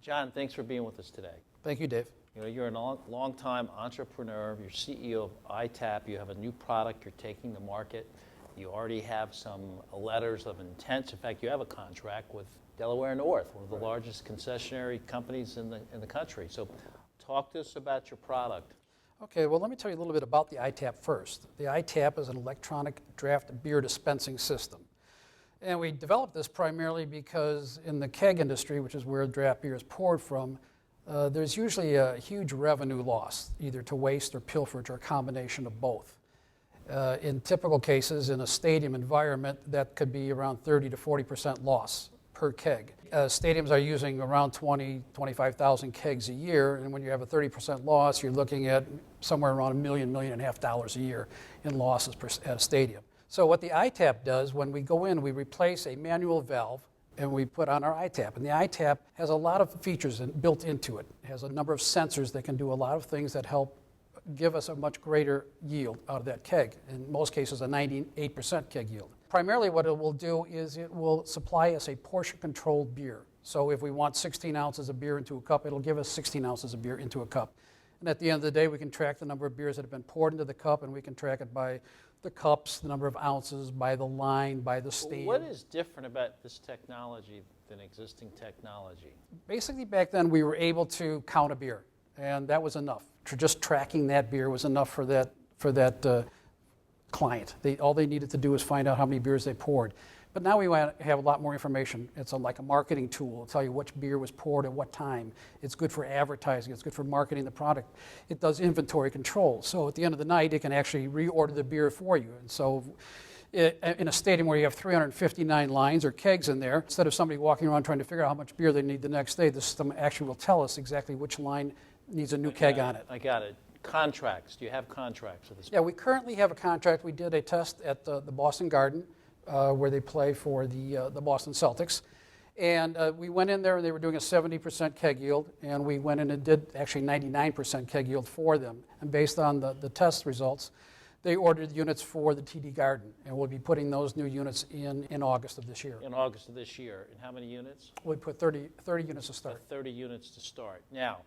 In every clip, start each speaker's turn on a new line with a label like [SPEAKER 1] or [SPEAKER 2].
[SPEAKER 1] John, thanks for being with us today.
[SPEAKER 2] Thank you, Dave.
[SPEAKER 1] You know, you're a long-time entrepreneur. You're CEO of ITAP. You have a new product you're taking to market. You already have some letters of intent. In fact, you have a contract with Delaware North, one of the largest concessionary companies in the country. So talk to us about your product.
[SPEAKER 2] Okay, well, let me tell you a little bit about the ITAP first. The ITAP is an electronic draft beer dispensing system. And we developed this primarily because in the keg industry, which is where draft beer is poured from, there's usually a huge revenue loss, either to waste or pilferage or a combination of both. In typical cases, in a stadium environment, that could be around 30 to 40% loss per keg. Stadiums are using around 25,000 kegs a year, and when you have a 30% loss, you're looking at somewhere around $1 million, $1.5 million a year in losses at a stadium. So what the ITAP does, when we go in, we replace a manual valve and we put on our ITAP. And the ITAP has a lot of features built into it. It has a number of sensors that can do a lot of things that help give us a much greater yield out of that keg. In most cases, a 98% keg yield. Primarily what it will do is it will supply us a portion-controlled beer. So if we want 16 ounces of beer into a cup, it'll give us 16 ounces of beer into a cup. And at the end of the day, we can track the number of beers that have been poured into the cup, and we can track it by the cups, the number of ounces, by the line, by the stand.
[SPEAKER 1] What is different about this technology than existing technology?
[SPEAKER 2] Basically, back then, we were able to count a beer, and that was enough. Just tracking that beer was enough for that client. All they needed to do was find out how many beers they poured. But now we want to have a lot more information. It's like a marketing tool. It'll tell you which beer was poured at what time. It's good for advertising. It's good for marketing the product. It does inventory control. So at the end of the night, it can actually reorder the beer for you. And so in a stadium where you have 359 lines or kegs in there, instead of somebody walking around trying to figure out how much beer they need the next day, the system actually will tell us exactly which line needs a new keg on it.
[SPEAKER 1] I got it. Contracts. Do you have contracts with this?
[SPEAKER 2] Yeah, we currently have a contract. We did a test at the Boston Garden where they play for the Boston Celtics. And we went in there and they were doing a 70% keg yield, and we went in and did actually 99% keg yield for them. And based on the test results, they ordered units for the TD Garden, and we'll be putting those new units in August of this year.
[SPEAKER 1] In August of this year. And how many units?
[SPEAKER 2] We put 30 units to start.
[SPEAKER 1] 30 units to start. Now,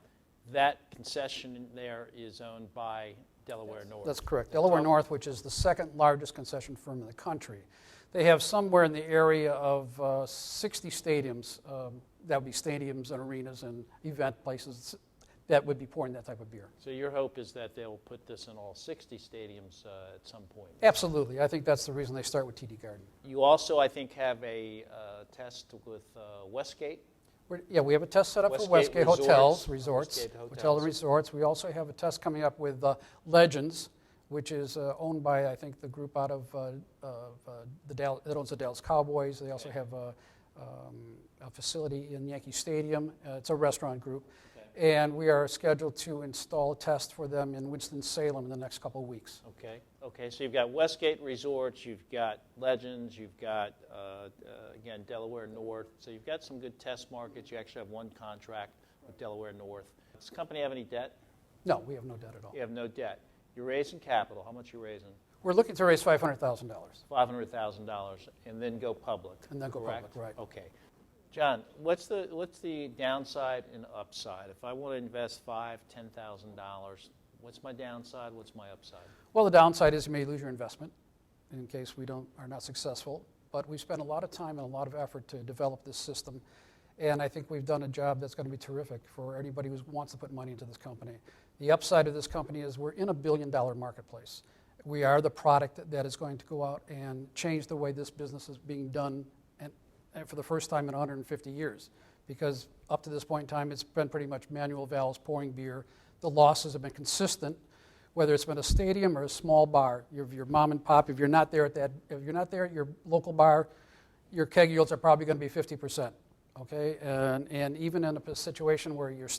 [SPEAKER 1] that concession there is owned by Delaware North.
[SPEAKER 2] That's correct. Delaware North, which is the second largest concession firm in the country. They have somewhere in the area of 60 stadiums. That would be stadiums and arenas and event places that would be pouring that type of beer.
[SPEAKER 1] So your hope is that they'll put this in all 60 stadiums at some point?
[SPEAKER 2] Absolutely. I think that's the reason they start with TD Garden.
[SPEAKER 1] You also, I think, have a test with Westgate.
[SPEAKER 2] We have a test set up for Westgate Hotels, Resorts.
[SPEAKER 1] Westgate Hotels.
[SPEAKER 2] Hotel and Resorts. We also have a test coming up with Legends, which is owned by, I think, the group out of that owns the Dallas Cowboys. They also have a facility in Yankee Stadium. It's a restaurant group. Okay. And we are scheduled to install a test for them in Winston-Salem in the next couple of weeks.
[SPEAKER 1] Okay, so you've got Westgate Resorts, you've got Legends, you've got, again, Delaware North. So you've got some good test markets. You actually have one contract with Delaware North. Does the company have any debt?
[SPEAKER 2] No, we have no debt at all.
[SPEAKER 1] You have no debt. You're raising capital. How much are you raising?
[SPEAKER 2] We're looking to raise $500,000.
[SPEAKER 1] $500,000 and then go public.
[SPEAKER 2] And then go
[SPEAKER 1] correct?
[SPEAKER 2] public, right.
[SPEAKER 1] Okay. John, what's the downside and upside? If I want to invest $5,000, $10,000, what's my downside? What's my upside?
[SPEAKER 2] Well, the downside is you may lose your investment in case we are not successful. But we spent a lot of time and a lot of effort to develop this system. And I think we've done a job that's going to be terrific for anybody who wants to put money into this company. The upside of this company is we're in a billion-dollar marketplace. We are the product that is going to go out and change the way this business is being done and for the first time in 150 years. Because up to this point in time, it's been pretty much manual valves pouring beer. The losses have been consistent, whether it's been a stadium or a small bar. Your mom and pop, if you're not there at your local bar, your keg yields are probably going to be 50%. Okay, and even in a situation where you have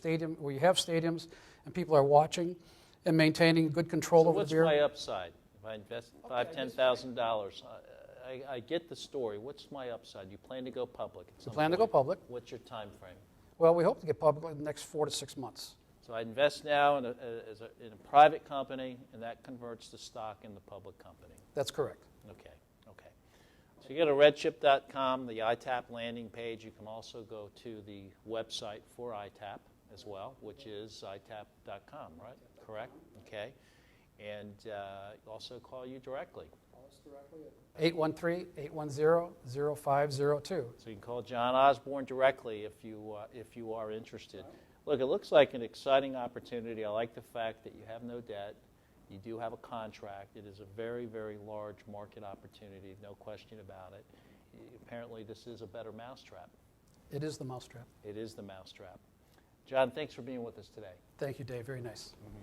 [SPEAKER 2] stadiums and people are watching and maintaining good control over the beer.
[SPEAKER 1] What's my upside if I invest $5,000, $10,000? I get the story. What's my upside? You plan to go public at some
[SPEAKER 2] We plan to
[SPEAKER 1] point.
[SPEAKER 2] go public.
[SPEAKER 1] What's your time frame?
[SPEAKER 2] Well, we hope to get public in the next 4 to 6 months.
[SPEAKER 1] So I invest now in a private company, and that converts the stock in the public company.
[SPEAKER 2] That's correct.
[SPEAKER 1] Okay. So you go to redchip.com, the ITAP landing page. You can also go to the website for ITAP as well, which is itap.com, right? Correct? Okay. And also call you directly.
[SPEAKER 2] Call us directly at 813-810-0502.
[SPEAKER 1] So you can call John Osborne directly if you are interested. Look, it looks like an exciting opportunity. I like the fact that you have no debt. You do have a contract. It is a very, very large market opportunity, no question about it. Apparently, this is a better mousetrap.
[SPEAKER 2] It is the mousetrap.
[SPEAKER 1] It is the mousetrap. John, thanks for being with us today.
[SPEAKER 2] Thank you, Dave. Very nice.
[SPEAKER 1] Mm-hmm.